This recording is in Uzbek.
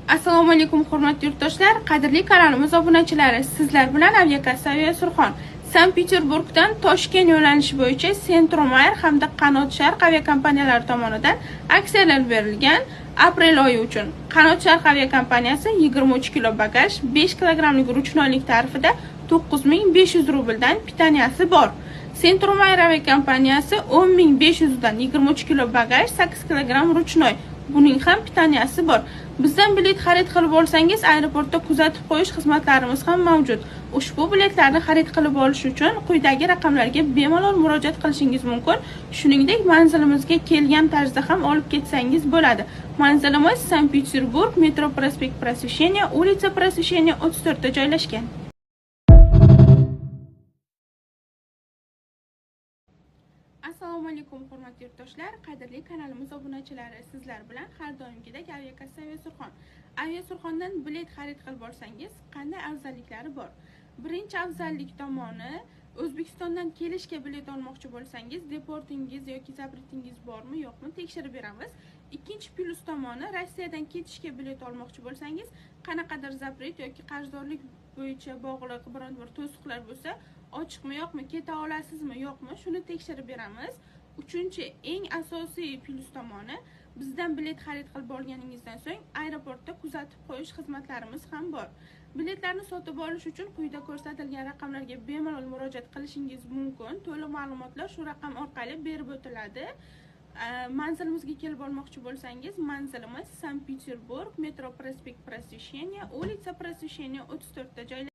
Assalomu alaykum hurmatli yurtdoshlar, qadrli kanalimiz obunachilari. Sizlar bilan aviakassa Surxon. Sankt-Peterburgdan Toshkent yo'nalishi bo'yicha Centromair hamda Qanot Sharq aviakompaniyalari tomonidan aksiyalar berilgan. Aprel oyi uchun Qanot Sharq aviakompaniyasi 23 kilo bagaj, 5 kilogramlik ruchnoylik tarifida 9500 rubldan pitaniyasi bor. Centromair aviakompaniyasi 10500 dan 23 kilo bagaj, 8 kilogram ruchnoy. Buning ham pitaniyasi bor. Bizdan bilet xarid qilib olsangiz, aeroportda kuzatib qo'yish xizmatlarimiz ham mavjud. Ushbu biletlarni xarid qilib olish uchun quyidagi raqamlarga bemalol murojaat qilishingiz mumkin. Shuningdek, manzilimizga kelgan tarzda ham olib ketsangiz bo'ladi. Manzilimiz Sankt-Peterburg, metro prospekt Просвещения, улица Просвещения 34 da joylashgan. Assalomu alaykum hurmatli yurtdoshlar, qadrli kanalimiz obunachilari. Sizlar bilan har doimgidek aviakassa Surxon. Surxondan bilet xarid qilib olsangiz, qanday afzalliklari bor? Birinchi afzallik tomoni, O'zbekistondan kelishga bilet olmoqchi bo'lsangiz, deportingiz yoki zabritingiz bormi, yo'qmi tekshirib beramiz. Ikkinchi plyus tomoni, Rossiyadan ketishga bilet olmoqchi bo'lsangiz, qanaqadir zabrit yoki qarzdorlik bo'yicha bog'liq biron bir to'siqlar bo'lsa, ochiqmi yo'qmi, keta olasizmi yo'qmi, shuni tekshirib beramiz. Uchinchi eng asosiy plyus tomoni, bizdan bilet xarid qilib olganingizdan so'ng aeroportda kuzatib qo'yish xizmatlarimiz ham bor. Biletlarni sotib olish uchun quyida ko'rsatilgan raqamlarga bemalol murojaat qilishingiz mumkin. To'liq ma'lumotlar shu raqam orqali berib o'tiladi. Manzilimizga kelib olmoqchi bo'lsangiz, manzilimiz Sankt-Peterburg, metro prospekt Просвещения, улица Просвещения 34 da joylashgan.